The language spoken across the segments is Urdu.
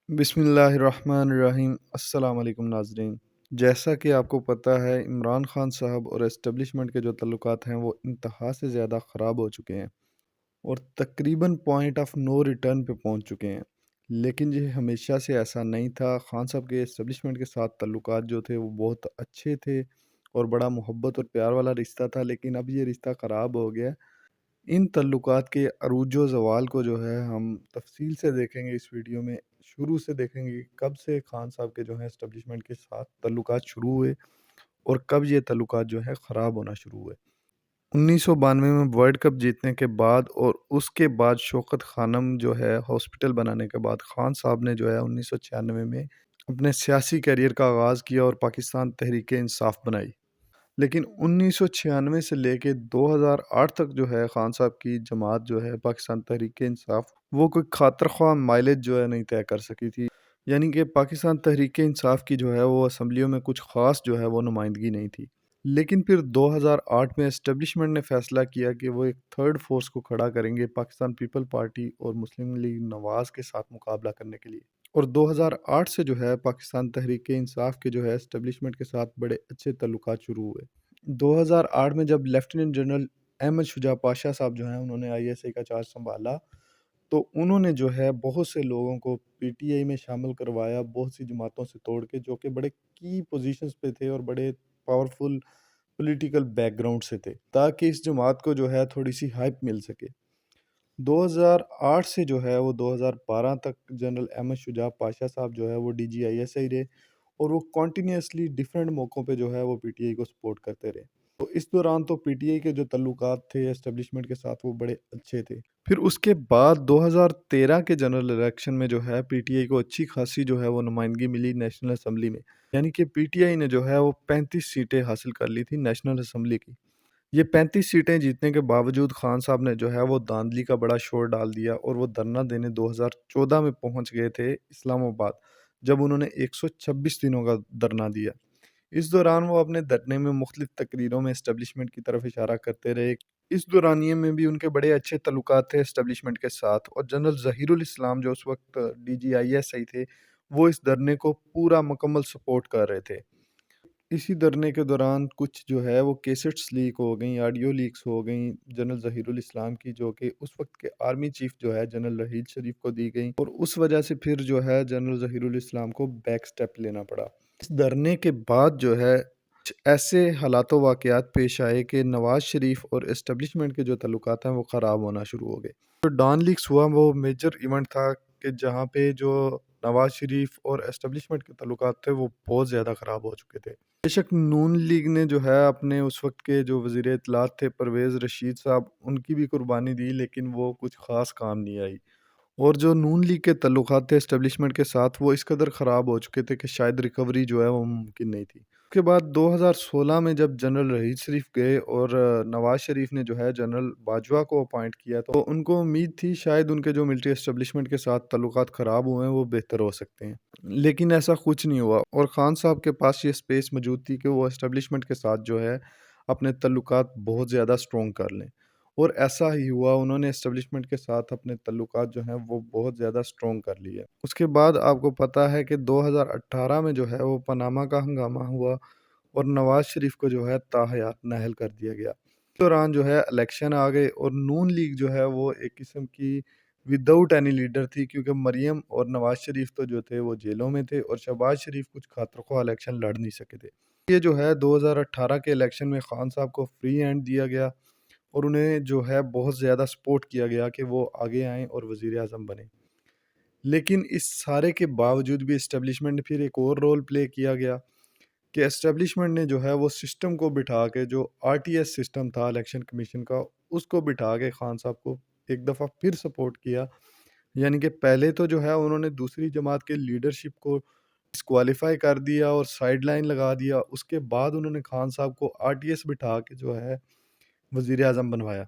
بسم اللہ الرحمن الرحیم۔ السلام علیکم ناظرین۔ جیسا کہ آپ کو پتہ ہے، عمران خان صاحب اور اسٹیبلشمنٹ کے جو تعلقات ہیں وہ انتہا سے زیادہ خراب ہو چکے ہیں اور تقریباً پوائنٹ آف نو ریٹرن پہ پہنچ چکے ہیں۔ لیکن یہ ہمیشہ سے ایسا نہیں تھا۔ خان صاحب کے اسٹیبلشمنٹ کے ساتھ تعلقات جو تھے وہ بہت اچھے تھے اور بڑا محبت اور پیار والا رشتہ تھا، لیکن اب یہ رشتہ خراب ہو گیا ہے۔ ان تعلقات کے عروج و زوال کو جو ہے ہم تفصیل سے دیکھیں گے اس ویڈیو میں۔ شروع سے دیکھیں گے کہ کب سے خان صاحب کے جو ہے اسٹیبلشمنٹ کے ساتھ تعلقات شروع ہوئے اور کب یہ تعلقات جو ہے خراب ہونا شروع ہوئے۔ 1992 میں ورلڈ کپ جیتنے کے بعد اور اس کے بعد شوکت خانم جو ہے ہاسپٹل بنانے کے بعد خان صاحب نے جو ہے 1996 میں اپنے سیاسی کیریئر کا آغاز کیا اور پاکستان تحریک انصاف بنائی۔ لیکن 1996 سے لے کے 2008 تک جو ہے خان صاحب کی جماعت جو ہے پاکستان تحریک انصاف وہ کوئی خاطر خواہ مائلیج جو ہے نہیں طے کر سکی تھی۔ یعنی کہ پاکستان تحریک انصاف کی جو ہے وہ اسمبلیوں میں کچھ خاص جو ہے وہ نمائندگی نہیں تھی۔ لیکن پھر 2008 میں اسٹیبلشمنٹ نے فیصلہ کیا کہ وہ ایک تھرڈ فورس کو کھڑا کریں گے پاکستان پیپل پارٹی اور مسلم لیگ نواز کے ساتھ مقابلہ کرنے کے لیے۔ اور 2008 سے جو ہے پاکستان تحریک انصاف کے جو ہے اسٹیبلشمنٹ کے ساتھ بڑے اچھے تعلقات شروع ہوئے۔ 2008 میں جب لیفٹیننٹ جنرل احمد شجاع پاشا صاحب جو ہیں انہوں نے آئی ایس آئی کا چارج سنبھالا تو انہوں نے جو ہے بہت سے لوگوں کو پی ٹی آئی میں شامل کروایا، بہت سی جماعتوں سے توڑ کے، جو کہ بڑے کی پوزیشنز پہ تھے اور بڑے پاورفل پولیٹیکل بیک گراؤنڈ سے تھے، تاکہ اس جماعت کو جو ہے تھوڑی سی ہائپ مل سکے۔ 2008 سے جو ہے وہ 2012 تک جنرل احمد شجاع پاشا صاحب جو ہے وہ ڈی جی آئی ایس آئی رہے اور وہ کنٹینیوسلی ڈیفرنٹ موقعوں پہ جو ہے وہ پی ٹی آئی کو سپورٹ کرتے رہے۔ تو اس دوران تو پی ٹی آئی کے جو تعلقات تھے اسٹیبلشمنٹ کے ساتھ وہ بڑے اچھے تھے۔ پھر اس کے بعد 2013 کے جنرل الیکشن میں جو ہے پی ٹی آئی کو اچھی خاصی جو ہے وہ نمائندگی ملی نیشنل اسمبلی میں، یعنی کہ پی ٹی آئی نے جو ہے وہ 35 سیٹیں حاصل کر لی تھی نیشنل اسمبلی کی۔ یہ 35 سیٹیں جیتنے کے باوجود خان صاحب نے جو ہے وہ دھاندلی کا بڑا شور ڈال دیا اور وہ دھرنا دینے 2014 میں پہنچ گئے تھے اسلام آباد، جب انہوں نے 126 دنوں کا دھرنا دیا۔ اس دوران وہ اپنے دھرنے میں مختلف تقریروں میں اسٹیبلشمنٹ کی طرف اشارہ کرتے رہے۔ اس دورانیے میں بھی ان کے بڑے اچھے تعلقات تھے اسٹیبلشمنٹ کے ساتھ، اور جنرل ظہیر الاسلام جو اس وقت ڈی جی آئی ایس آئی تھے وہ اس دھرنے کو پورا مکمل سپورٹ کر رہے تھے۔ اسی دھرنے کے دوران کچھ جو ہے وہ کیسٹس لیک ہو گئیں، آڈیو لیکس ہو گئیں جنرل ظہیر الاسلام کی، جو کہ اس وقت کے آرمی چیف جو ہے جنرل رحیل شریف کو دی گئیں، اور اس وجہ سے پھر جو ہے جنرل ظہیر الاسلام کو بیک سٹیپ لینا پڑا۔ اس دھرنے کے بعد جو ہے کچھ ایسے حالات و واقعات پیش آئے کہ نواز شریف اور اسٹیبلشمنٹ کے جو تعلقات ہیں وہ خراب ہونا شروع ہو گئے۔ جو ڈان لیکس ہوا وہ میجر ایونٹ تھا کہ جہاں پہ جو نواز شریف اور اسٹیبلشمنٹ کے تعلقات تھے وہ بہت زیادہ خراب ہو چکے تھے۔ بے شک نون لیگ نے جو ہے اپنے اس وقت کے جو وزیر اطلاعات تھے پرویز رشید صاحب، ان کی بھی قربانی دی، لیکن وہ کچھ خاص کام نہیں آئی۔ اور جو نون لیگ کے تعلقات تھے اسٹیبلشمنٹ کے ساتھ وہ اس قدر خراب ہو چکے تھے کہ شاید ریکوری جو ہے وہ ممکن نہیں تھی۔ اس کے بعد 2016 میں جب جنرل رحیل شریف گئے اور نواز شریف نے جو ہے جنرل باجوہ کو اپوائنٹ کیا تو ان کو امید تھی شاید ان کے جو ملٹری اسٹیبلشمنٹ کے ساتھ تعلقات خراب ہوئے ہیں وہ بہتر ہو سکتے ہیں، لیکن ایسا کچھ نہیں ہوا، اور خان صاحب کے پاس یہ سپیس موجود تھی کہ وہ اسٹیبلشمنٹ کے ساتھ جو ہے اپنے تعلقات بہت زیادہ سٹرونگ کر لیں، اور ایسا ہی ہوا۔ انہوں نے اسٹیبلشمنٹ کے ساتھ اپنے تعلقات جو ہیں وہ بہت زیادہ سٹرونگ کر لیے۔ اس کے بعد آپ کو پتہ ہے کہ 2018 میں جو ہے وہ پاناما کا ہنگامہ ہوا اور نواز شریف کو جو ہے تاحیات نااہل کر دیا گیا۔ اس دوران جو ہے الیکشن آ گئے اور نون لیگ جو ہے وہ ایک قسم کی وداؤٹ اینی لیڈر تھی، کیونکہ مریم اور نواز شریف تو جو تھے وہ جیلوں میں تھے اور شہباز شریف کچھ خاطر خواہ الیکشن لڑ نہیں سکے تھے۔ یہ جو ہے 2018 کے الیکشن میں خان صاحب کو فری ہینڈ دیا گیا اور انہیں جو ہے بہت زیادہ سپورٹ کیا گیا کہ وہ آگے آئیں اور وزیر اعظم بنیں۔ لیکن اس سارے کے باوجود بھی اسٹیبلشمنٹ نے پھر ایک اور رول پلے کیا گیا کہ اسٹیبلشمنٹ نے جو ہے وہ سسٹم کو بٹھا کے، جو آر ٹی ایس سسٹم تھا الیکشن کمیشن کا، اس کو بٹھا کے خان صاحب کو ایک دفعہ پھر سپورٹ کیا۔ یعنی کہ پہلے تو جو ہے انہوں نے دوسری جماعت کے لیڈرشپ کو ڈسکوالیفائی کر دیا اور سائیڈ لائن لگا دیا، اس کے بعد انہوں نے خان صاحب کو آر ٹی ایس بٹھا کے جو ہے وزیر اعظم بنوایا۔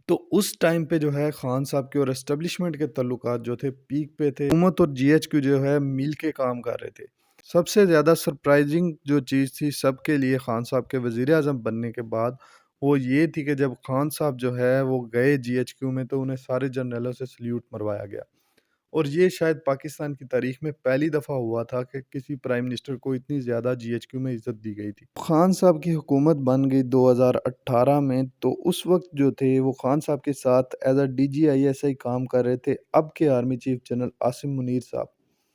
تو اس ٹائم پہ جو ہے خان صاحب کے اور اسٹیبلشمنٹ کے تعلقات جو تھے پیک پہ تھے، حکومت اور جی ایچ کیو جو ہے مل کے کام کر رہے تھے۔ سب سے زیادہ سرپرائزنگ جو چیز تھی سب کے لیے خان صاحب کے وزیر اعظم بننے کے بعد وہ یہ تھی کہ جب خان صاحب جو ہے وہ گئے جی ایچ کیو میں تو انہیں سارے جرنیلوں سے سلیوٹ مروایا گیا، اور یہ شاید پاکستان کی تاریخ میں پہلی دفعہ ہوا تھا کہ کسی پرائم منسٹر کو اتنی زیادہ جی ایچ کیو میں عزت دی گئی تھی۔ خان صاحب کی حکومت بن گئی 2018 میں، تو اس وقت جو تھے وہ خان صاحب کے ساتھ as a D G I S I کام کر رہے تھے اب کے army chief general Asim Munir صاحب۔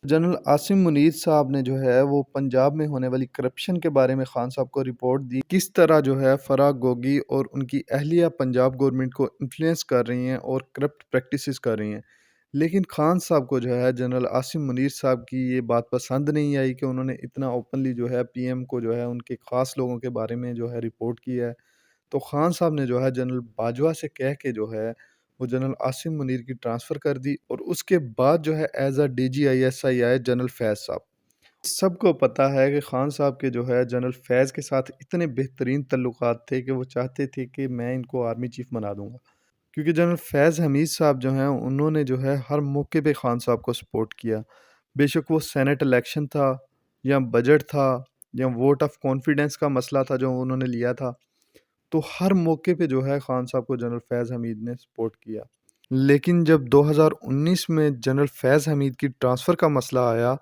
جنرل عاصم منیر صاحب نے جو ہے وہ پنجاب میں ہونے والی کرپشن کے بارے میں خان صاحب کو رپورٹ دی، کس طرح جو ہے فرا گوگی اور ان کی اہلیہ پنجاب گورنمنٹ کو انفلوئنس کر رہی ہیں اور کرپٹ پریکٹسز کر رہی ہیں۔ لیکن خان صاحب کو جو ہے جنرل عاصم منیر صاحب کی یہ بات پسند نہیں آئی کہ انہوں نے اتنا اوپنلی جو ہے پی ایم کو جو ہے ان کے خاص لوگوں کے بارے میں جو ہے رپورٹ کی ہے۔ تو خان صاحب نے جو ہے جنرل باجوہ سے کہہ کے جو ہے وہ جنرل عاصم منیر کی ٹرانسفر کر دی، اور اس کے بعد جو ہے as a D G I S I آئے جنرل فیض صاحب۔ سب کو پتہ ہے کہ خان صاحب کے جو ہے جنرل فیض کے ساتھ اتنے بہترین تعلقات تھے کہ وہ چاہتے تھے کہ میں ان کو آرمی چیف بنا دوں گا، کیونکہ جنرل فیض حمید صاحب جو ہیں انہوں نے جو ہے ہر موقع پہ خان صاحب کو سپورٹ کیا، بے شک وہ سینٹ الیکشن تھا یا بجٹ تھا یا ووٹ آف کانفیڈنس کا مسئلہ تھا جو انہوں نے لیا تھا، تو ہر موقع پہ جو ہے خان صاحب کو جنرل فیض حمید نے سپورٹ کیا۔ لیکن جب 2019 میں جنرل فیض حمید کی ٹرانسفر کا مسئلہ آیا،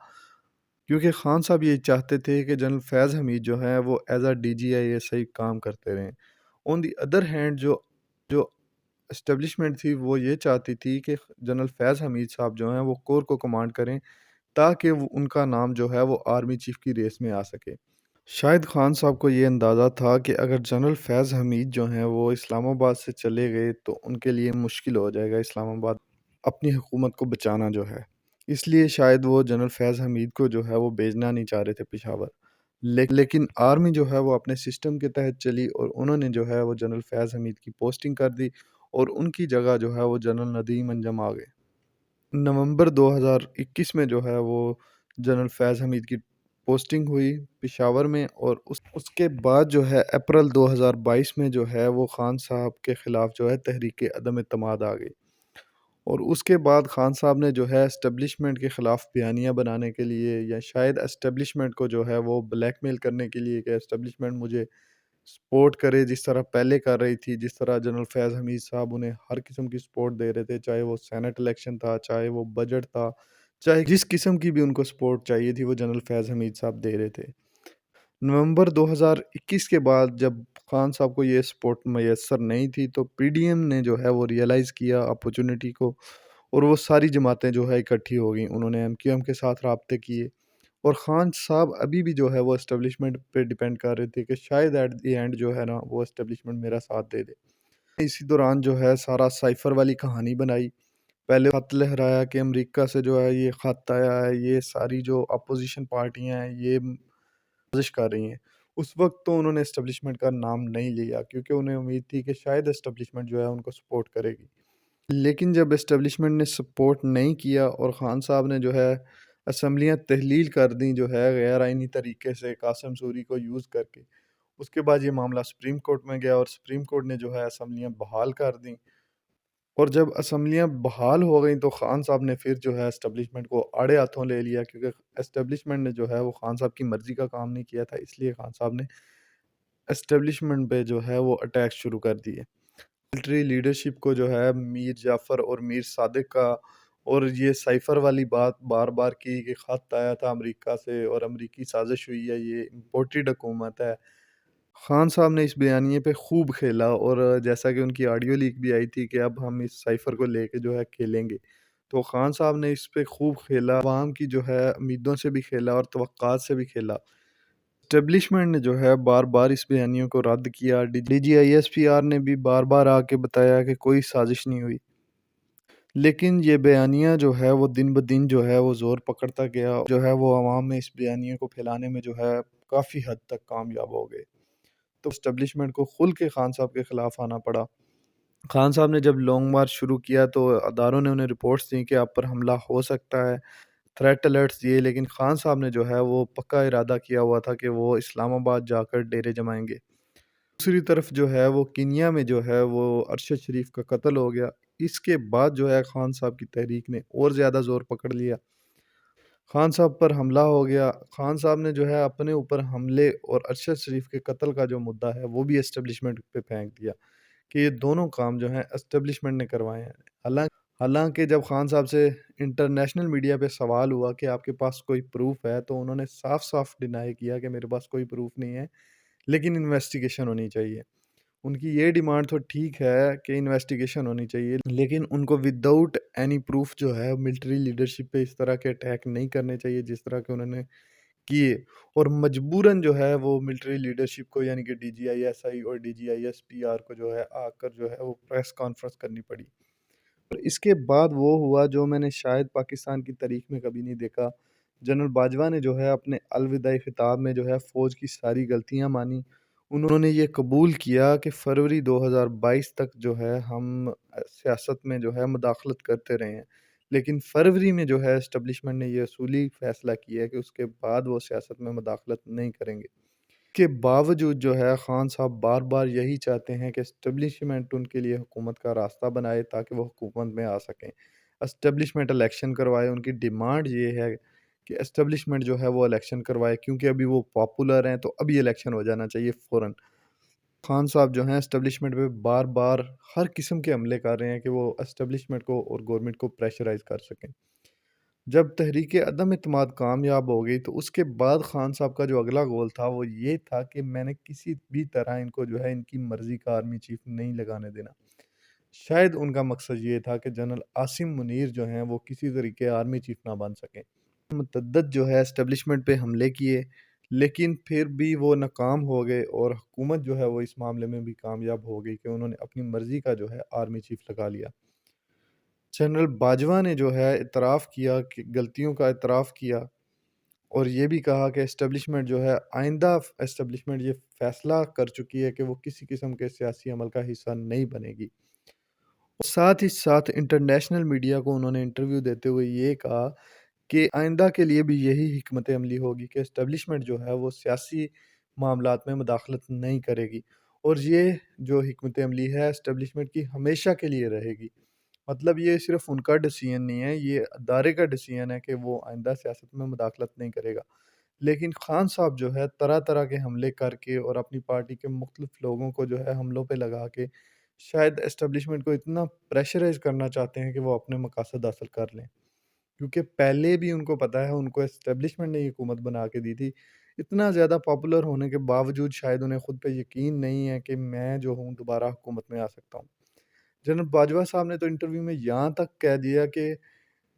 کیونکہ خان صاحب یہ چاہتے تھے کہ جنرل فیض حمید جو ہیں وہ as a D G I S I کام کرتے رہیں، آن دی ادر ہینڈ جو اسٹیبلشمنٹ تھی وہ یہ چاہتی تھی کہ جنرل فیض حمید صاحب جو ہیں وہ کور کو کمانڈ کریں تاکہ ان کا نام جو ہے وہ آرمی چیف کی ریس میں آ سکے۔ شاید خان صاحب کو یہ اندازہ تھا کہ اگر جنرل فیض حمید جو ہیں وہ اسلام آباد سے چلے گئے تو ان کے لیے مشکل ہو جائے گا اسلام آباد اپنی حکومت کو بچانا جو ہے، اس لیے شاید وہ جنرل فیض حمید کو جو ہے وہ بھیجنا نہیں چاہ رہے تھے پشاور۔ لیکن آرمی جو ہے وہ اپنے سسٹم کے تحت چلی اور انہوں نے جو ہے وہ جنرل فیض حمید کی پوسٹنگ کر دی اور ان کی جگہ جو ہے وہ جنرل ندیم انجم آ گئے۔ نومبر 2021 میں جو ہے وہ جنرل فیض حمید کی پوسٹنگ ہوئی پشاور میں، اور اس کے بعد جو ہے اپریل 2022 میں جو ہے وہ خان صاحب کے خلاف جو ہے تحریک عدم اعتماد آ گئی، اور اس کے بعد خان صاحب نے جو ہے اسٹیبلشمنٹ کے خلاف بیانیہ بنانے کے لیے یا شاید اسٹیبلشمنٹ کو جو ہے وہ بلیک میل کرنے کے لیے کہ اسٹیبلشمنٹ مجھے سپورٹ کرے جس طرح پہلے کر رہی تھی، جس طرح جنرل فیض حمید صاحب انہیں ہر قسم کی سپورٹ دے رہے تھے، چاہے وہ سینٹ الیکشن تھا، چاہے وہ بجٹ تھا، چاہے جس قسم کی بھی ان کو سپورٹ چاہیے تھی وہ جنرل فیض حمید صاحب دے رہے تھے۔ نومبر 2021 کے بعد جب خان صاحب کو یہ سپورٹ میسر نہیں تھی تو پی ڈی ایم نے جو ہے وہ ریئلائز کیا اپورچونٹی کو، اور وہ ساری جماعتیں جو ہے اکٹھی ہو گئیں، انہوں نے ایم کیو ایم کے ساتھ رابطے کیے، اور خان صاحب ابھی بھی جو ہے وہ اسٹیبلشمنٹ پہ ڈیپینڈ کر رہے تھے کہ شاید ایٹ دی اینڈ جو ہے نا وہ اسٹیبلشمنٹ میرا ساتھ دے دے۔ اسی دوران جو ہے سارا سائفر والی کہانی بنائی، پہلے خط لہرایا کہ امریکہ سے جو ہے یہ خط آیا ہے، یہ ساری جو اپوزیشن پارٹیاں ہیں یہ سازش کر رہی ہیں۔ اس وقت تو انہوں نے اسٹیبلشمنٹ کا نام نہیں لیا کیونکہ انہیں امید تھی کہ شاید اسٹیبلشمنٹ جو ہے ان کو سپورٹ کرے گی، لیکن جب اسٹیبلشمنٹ نے سپورٹ نہیں کیا اور خان صاحب نے جو ہے اسمبلیاں تحلیل کر دیں جو ہے غیر آئینی طریقے سے قاسم سوری کو یوز کر کے، اس کے بعد یہ معاملہ سپریم کورٹ میں گیا اور سپریم کورٹ نے جو ہے اسمبلیاں بحال کر دیں، اور جب اسمبلیاں بحال ہو گئیں تو خان صاحب نے پھر جو ہے اسٹیبلشمنٹ کو آڑے ہاتھوں لے لیا، کیونکہ اسٹیبلشمنٹ نے جو ہے وہ خان صاحب کی مرضی کا کام نہیں کیا تھا، اس لیے خان صاحب نے اسٹیبلشمنٹ پہ جو ہے وہ اٹیک شروع کر دیے۔ ملٹری لیڈرشپ کو جو ہے میر جعفر اور میر صادق کا، اور یہ سائفر والی بات بار بار کی کہ خط آیا تھا امریکہ سے اور امریکی سازش ہوئی ہے، یہ امپورٹڈ حکومت ہے، خان صاحب نے اس بیانیے پہ خوب کھیلا، اور جیسا کہ ان کی آڈیو لیک بھی آئی تھی کہ اب ہم اس سائفر کو لے کے جو ہے کھیلیں گے، تو خان صاحب نے اس پہ خوب کھیلا، عوام کی جو ہے امیدوں سے بھی کھیلا اور توقعات سے بھی کھیلا۔ اسٹیبلشمنٹ نے جو ہے بار بار اس بیانیوں کو رد کیا، D G I S P R نے بھی بار بار آ کے بتایا کہ کوئی سازش نہیں ہوئی، لیکن یہ بیانیہ جو ہے وہ دن بدن جو ہے وہ زور پکڑتا گیا، جو ہے وہ عوام میں اس بیانیے کو پھیلانے میں جو ہے کافی حد تک کامیاب ہو گئے، تو اسٹیبلشمنٹ کو کھل کے خان صاحب کے خلاف آنا پڑا۔ خان صاحب نے جب لانگ مارچ شروع کیا تو اداروں نے انہیں رپورٹس دیں کہ آپ پر حملہ ہو سکتا ہے، تھریٹ الرٹس دیے، لیکن خان صاحب نے جو ہے وہ پکا ارادہ کیا ہوا تھا کہ وہ اسلام آباد جا کر ڈیرے جمائیں گے۔ دوسری طرف جو ہے وہ کینیا میں جو ہے وہ ارشد شریف کا قتل ہو گیا، اس کے بعد جو ہے خان صاحب کی تحریک نے اور زیادہ زور پکڑ لیا، خان صاحب پر حملہ ہو گیا، خان صاحب نے جو ہے اپنے اوپر حملے اور ارشد شریف کے قتل کا جو مدعا ہے وہ بھی اسٹیبلشمنٹ پہ پھینک دیا کہ یہ دونوں کام جو ہیں اسٹیبلشمنٹ نے کروائے ہیں، حالانکہ جب خان صاحب سے انٹرنیشنل میڈیا پہ سوال ہوا کہ آپ کے پاس کوئی پروف ہے تو انہوں نے صاف صاف ڈینائی کیا کہ میرے پاس کوئی پروف نہیں ہے، لیکن انویسٹیگیشن ہونی چاہیے۔ ان کی یہ ڈیمانڈ تو ٹھیک ہے کہ انویسٹیگیشن ہونی چاہیے، لیکن ان کو وداؤٹ اینی پروف جو ہے ملٹری لیڈرشپ پہ اس طرح کے اٹیک نہیں کرنے چاہیے جس طرح کہ انہوں نے کیے، اور مجبوراً جو ہے وہ ملٹری لیڈرشپ کو یعنی کہ D G I S I اور D G I S P R کو جو ہے آ کر جو ہے وہ پریس کانفرنس کرنی پڑی۔ اور اس کے بعد وہ ہوا جو میں نے شاید پاکستان کی تاریخ میں کبھی نہیں دیکھا۔ جنرل باجوہ نے جو ہے اپنے الوداعی خطاب میں جو ہے فوج کی ساری غلطیاں مانی۔ انہوں نے یہ قبول کیا کہ فروری 2022 تک جو ہے ہم سیاست میں جو ہے مداخلت کرتے رہے ہیں، لیکن فروری میں جو ہے اسٹیبلشمنٹ نے یہ اصولی فیصلہ کیا ہے کہ اس کے بعد وہ سیاست میں مداخلت نہیں کریں گے۔ کے باوجود جو ہے خان صاحب بار بار یہی چاہتے ہیں کہ اسٹیبلشمنٹ ان کے لیے حکومت کا راستہ بنائے تاکہ وہ حکومت میں آ سکیں، اسٹیبلشمنٹ الیکشن کروائے۔ ان کی ڈیمانڈ یہ ہے کہ اسٹیبلشمنٹ جو ہے وہ الیکشن کروائے، کیونکہ ابھی وہ پاپولر ہیں تو ابھی الیکشن ہو جانا چاہیے فوراً۔ خان صاحب جو ہیں اسٹیبلشمنٹ پہ بار بار ہر قسم کے حملے کر رہے ہیں کہ وہ اسٹیبلشمنٹ کو اور گورنمنٹ کو پریشرائز کر سکیں۔ جب تحریک عدم اعتماد کامیاب ہو گئی تو اس کے بعد خان صاحب کا جو اگلا گول تھا وہ یہ تھا کہ میں نے کسی بھی طرح ان کو جو ہے ان کی مرضی کا آرمی چیف نہیں لگانے دینا۔ شاید ان کا مقصد یہ تھا کہ جنرل عاصم منیر جو ہیں وہ کسی طریقے آرمی چیف نہ بن سکیں۔ متعدد جو ہے اسٹیبلشمنٹ پہ حملے کیے، لیکن پھر بھی وہ ناکام ہو گئے، اور حکومت جو ہے وہ اس معاملے میں بھی کامیاب ہو گئی کہ انہوں نے اپنی مرضی کا جو ہے آرمی چیف لگا لیا۔ جنرل باجوہ نے جو ہے اعتراف کیا کہ غلطیوں کا اعتراف کیا، اور یہ بھی کہا کہ اسٹیبلشمنٹ جو ہے آئندہ اسٹیبلشمنٹ یہ فیصلہ کر چکی ہے کہ وہ کسی قسم کے سیاسی عمل کا حصہ نہیں بنے گی۔ ساتھ ہی ساتھ انٹرنیشنل میڈیا کو انہوں نے انٹرویو دیتے ہوئے یہ کہا کہ آئندہ کے لیے بھی یہی حکمت عملی ہوگی کہ اسٹیبلشمنٹ جو ہے وہ سیاسی معاملات میں مداخلت نہیں کرے گی، اور یہ جو حکمت عملی ہے اسٹیبلشمنٹ کی ہمیشہ کے لیے رہے گی۔ مطلب یہ صرف ان کا ڈیسیژن نہیں ہے، یہ ادارے کا ڈیسیژن ہے کہ وہ آئندہ سیاست میں مداخلت نہیں کرے گا۔ لیکن خان صاحب جو ہے طرح طرح کے حملے کر کے اور اپنی پارٹی کے مختلف لوگوں کو جو ہے حملوں پہ لگا کے شاید اسٹیبلشمنٹ کو اتنا پریشرائز کرنا چاہتے ہیں کہ وہ اپنے مقاصد حاصل کر لیں، کیونکہ پہلے بھی ان کو پتہ ہے ان کو اسٹیبلشمنٹ نے حکومت بنا کے دی تھی۔ اتنا زیادہ پاپولر ہونے کے باوجود شاید انہیں خود پہ یقین نہیں ہے کہ میں جو ہوں دوبارہ حکومت میں آ سکتا ہوں۔ جنرل باجوہ صاحب نے تو انٹرویو میں یہاں تک کہہ دیا کہ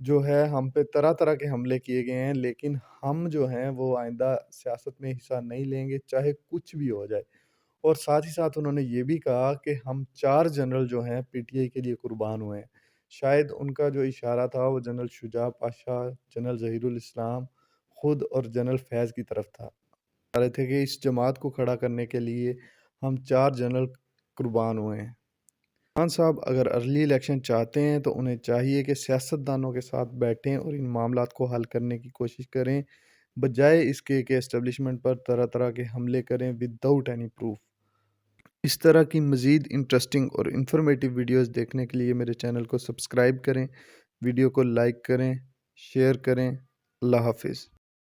جو ہے ہم پہ طرح طرح کے حملے کیے گئے ہیں، لیکن ہم جو ہیں وہ آئندہ سیاست میں حصہ نہیں لیں گے چاہے کچھ بھی ہو جائے۔ اور ساتھ ہی ساتھ انہوں نے یہ بھی کہا کہ ہم 4 جنرل جو ہیں پی ٹی آئی کے لیے قربان ہوئے ہیں۔ شاید ان کا جو اشارہ تھا وہ جنرل شجاع پاشا، جنرل ظہیر الاسلام خود اور جنرل فیض کی طرف تھا۔ کہہ رہے تھے کہ اس جماعت کو کھڑا کرنے کے لیے ہم 4 جنرل قربان ہوئے ہیں۔ خان صاحب اگر ارلی الیکشن چاہتے ہیں تو انہیں چاہیے کہ سیاستدانوں کے ساتھ بیٹھیں اور ان معاملات کو حل کرنے کی کوشش کریں، بجائے اس کے کہ اسٹیبلشمنٹ پر طرح طرح کے حملے کریں وداؤٹ اینی پروف۔ اس طرح کی مزید انٹرسٹنگ اور انفارمیٹیو ویڈیوز دیکھنے کے لیے میرے چینل کو سبسکرائب کریں، ویڈیو کو لائک کریں، شیئر کریں۔ اللہ حافظ۔